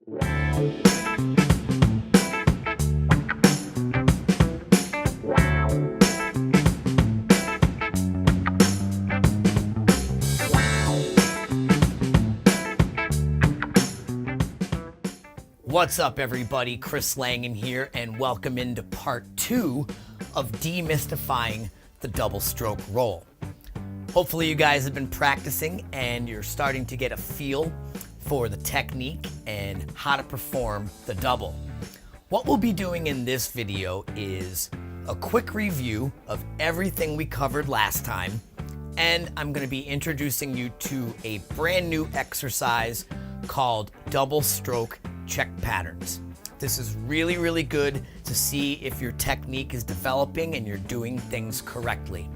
What's up, everybody? Chris Langan here, and welcome into part 2 of demystifying the double stroke roll. Hopefully you guys have been practicing and you're starting to get a feel for the technique and how to perform the double. What we'll be doing in this video is a quick review of everything we covered last time, and I'm going to be introducing you to a brand new exercise called double stroke check patterns. This is really good to see if your technique is developing and you're doing things correctly.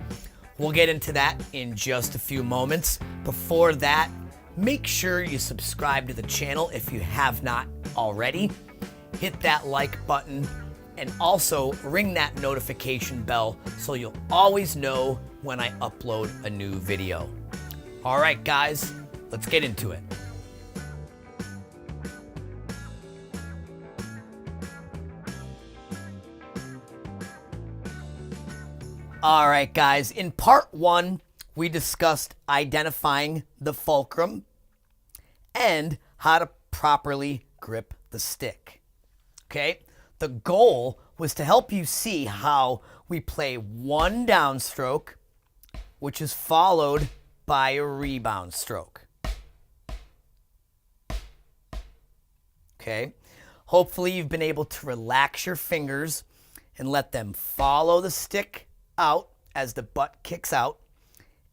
We'll get into that in just a few moments. Before that, make sure you subscribe to the channel if you have not already. Hit that like button and also ring that notification bell so you'll always know when I upload a new video. All right, guys, let's get into it. All right, guys, in part 1, we discussed identifying the fulcrum and how to properly grip the stick. Okay, the goal was to help you see how we play one downstroke, which is followed by a rebound stroke. Okay, hopefully you've been able to relax your fingers and let them follow the stick out as the butt kicks out,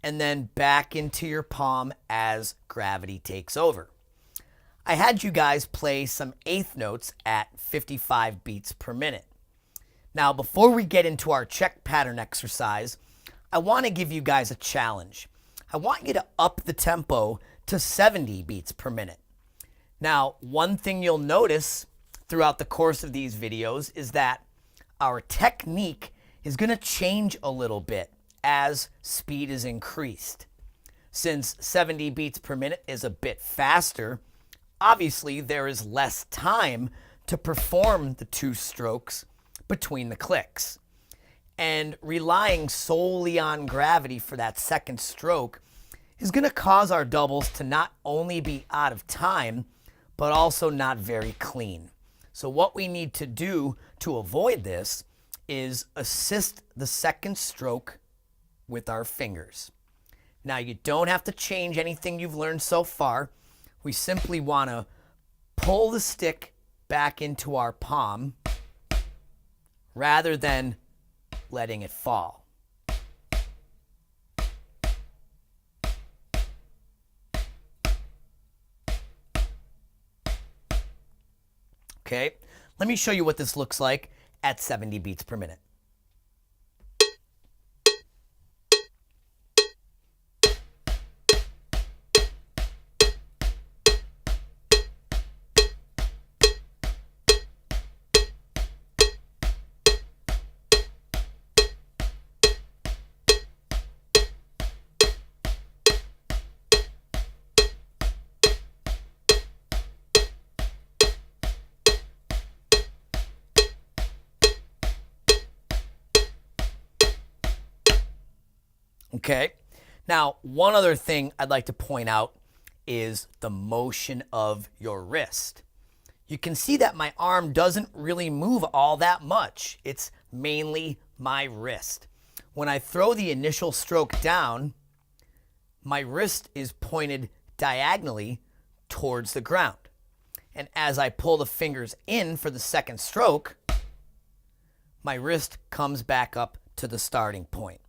and then back into your palm as gravity takes over. I had you guys play some eighth notes at 55 beats per minute. Now, before we get into our check pattern exercise, I want to give you guys a challenge. I want you to up the tempo to 70 beats per minute. Now, one thing you'll notice throughout the course of these videos is that our technique is going to change a little bit as speed is increased. Since 70 beats per minute is a bit faster, obviously there is less time to perform the two strokes between the clicks. And relying solely on gravity for that second stroke is going to cause our doubles to not only be out of time, but also not very clean. So what we need to do to avoid this is assist the second stroke with our fingers. Now, you don't have to change anything you've learned so far. We simply want to pull the stick back into our palm rather than letting it fall. Okay, let me show you what this looks like at 70 beats per minute. Okay, now one other thing I'd like to point out is the motion of your wrist. You can see that my arm doesn't really move all that much. It's mainly my wrist. When I throw the initial stroke down, my wrist is pointed diagonally towards the ground. And as I pull the fingers in for the second stroke, my wrist comes back up to the starting point.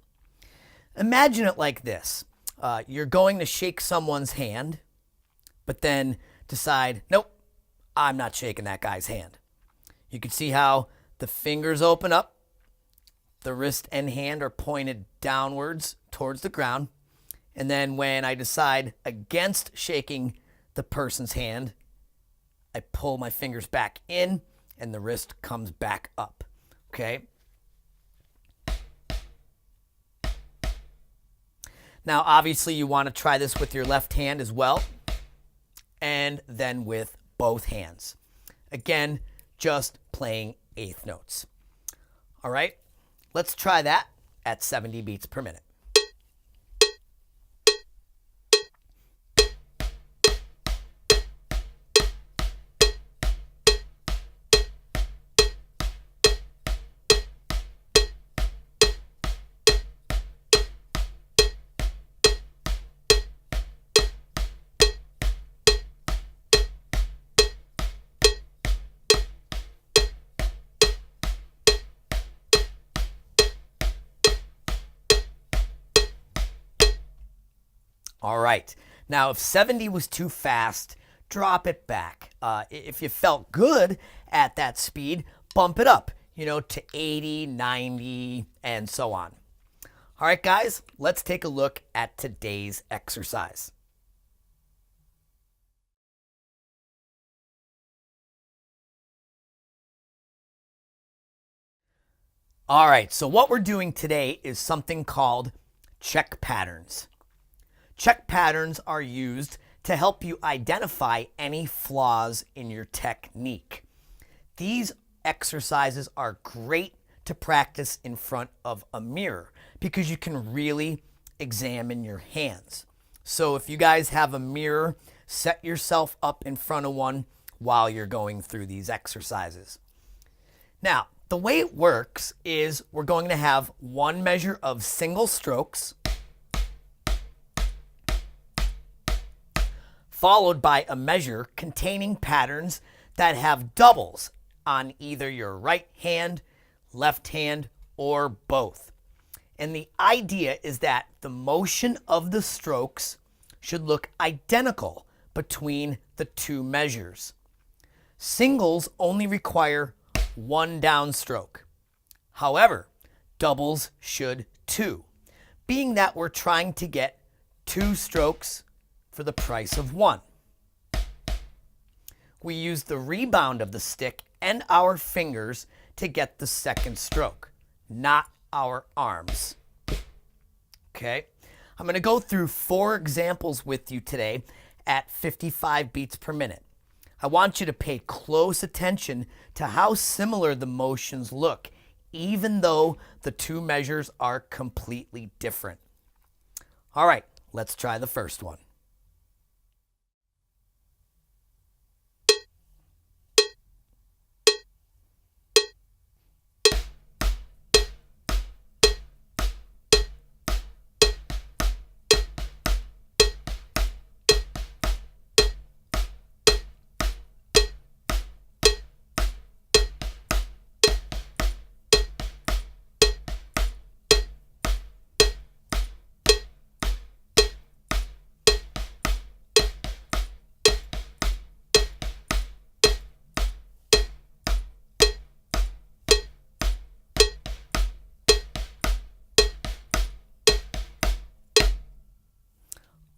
Imagine it like this. You're going to shake someone's hand, but then decide, nope, I'm not shaking that guy's hand. You can see how the fingers open up, the wrist and hand are pointed downwards towards the ground, and then when I decide against shaking the person's hand, I pull my fingers back in and the wrist comes back up. Okay? Now, obviously, you want to try this with your left hand as well, and then with both hands. Again, just playing eighth notes. All right, let's try that at 70 beats per minute. All right, now if 70 was too fast, drop it back. If you felt good at that speed, bump it up, to 80, 90, and so on. All right, guys, let's take a look at today's exercise. All right, so what we're doing today is something called check patterns. Check patterns are used to help you identify any flaws in your technique. These exercises are great to practice in front of a mirror because you can really examine your hands. So if you guys have a mirror, set yourself up in front of one while you're going through these exercises. Now, the way it works is we're going to have one measure of single strokes, followed by a measure containing patterns that have doubles on either your right hand, left hand, or both. And the idea is that the motion of the strokes should look identical between the two measures. Singles only require one downstroke. However, doubles should too, being that we're trying to get two strokes for the price of one. We use the rebound of the stick and our fingers to get the second stroke, not our arms. Okay, I'm going to go through 4 examples with you today at 55 beats per minute. I want you to pay close attention to how similar the motions look, even though the two measures are completely different. All right, let's try the first one.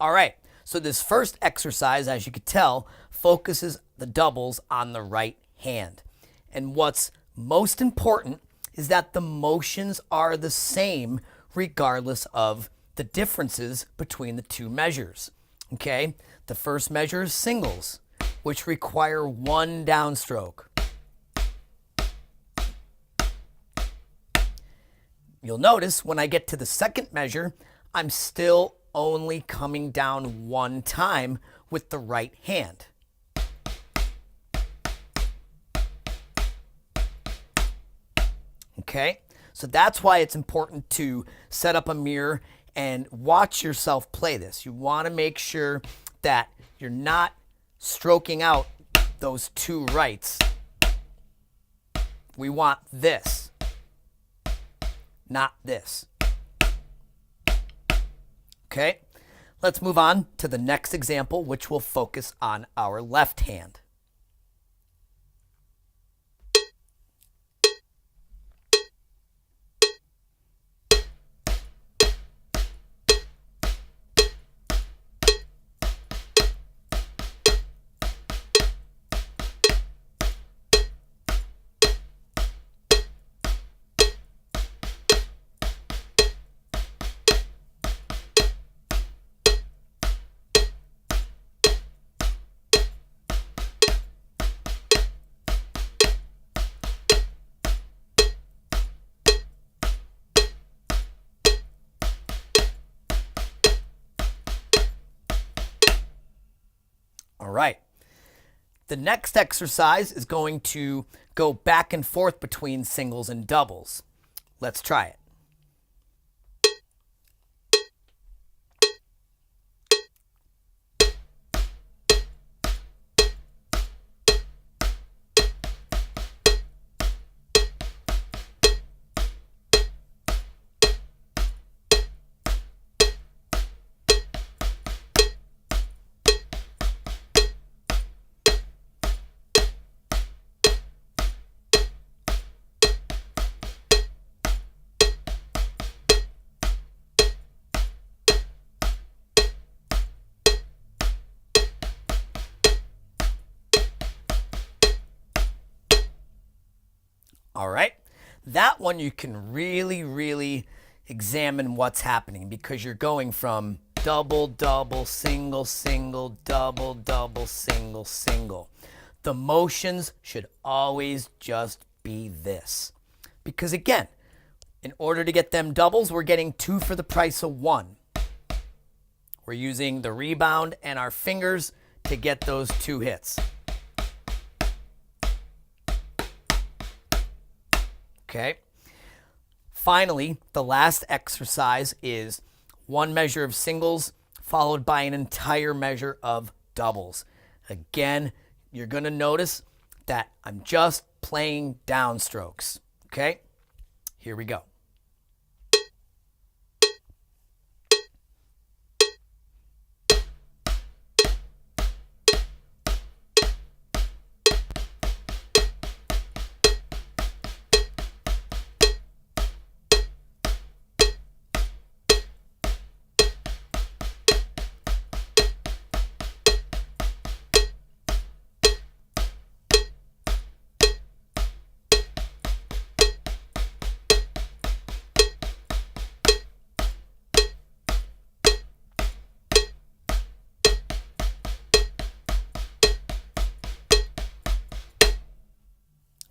All right, so this first exercise, as you could tell, focuses the doubles on the right hand. And what's most important is that the motions are the same regardless of the differences between the two measures. Okay, the first measure is singles, which require one downstroke. You'll notice when I get to the second measure, I'm still only coming down one time with the right hand. Okay, so that's why it's important to set up a mirror and watch yourself play this. You want to make sure that you're not stroking out those two rights. We want this, not this. Okay, let's move on to the next example, which will focus on our left hand. All right. The next exercise is going to go back and forth between singles and doubles. Let's try it. All right. That one you can really examine what's happening because you're going from double, double, single, single, double, double, single, single. The motions should always just be this. Because again, in order to get them doubles, we're getting 2 for the price of 1. We're using the rebound and our fingers to get those 2 hits. Okay. Finally, the last exercise is 1 measure of singles followed by an entire measure of doubles. Again, you're going to notice that I'm just playing downstrokes. Okay. Here we go.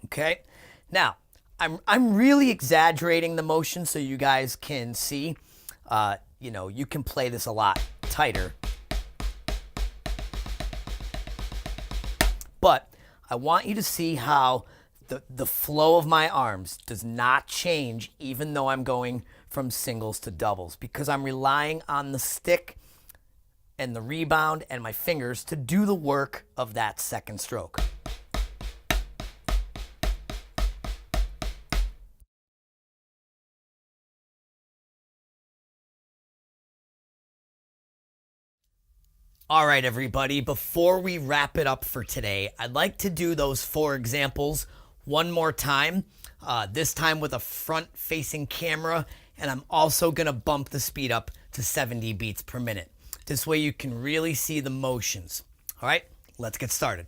Okay, now I'm really exaggerating the motion so you guys can see. You can play this a lot tighter. But I want you to see how the flow of my arms does not change even though I'm going from singles to doubles because I'm relying on the stick and the rebound and my fingers to do the work of that second stroke. All right, everybody, before we wrap it up for today, I'd like to do those 4 examples one more time, this time with a front-facing camera, and I'm also going to bump the speed up to 70 beats per minute. This way you can really see the motions. All right, let's get started.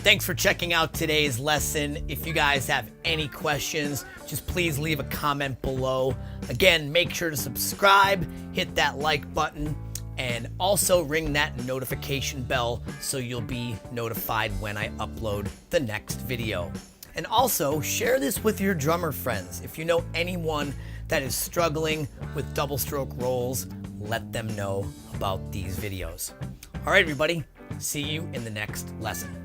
Thanks for checking out today's lesson. If you guys have any questions, just please leave a comment below. Again, make sure to subscribe, hit that like button, and also ring that notification bell so you'll be notified when I upload the next video. And also, share this with your drummer friends. If you know anyone that is struggling with double stroke rolls, let them know about these videos. All right, everybody, see you in the next lesson.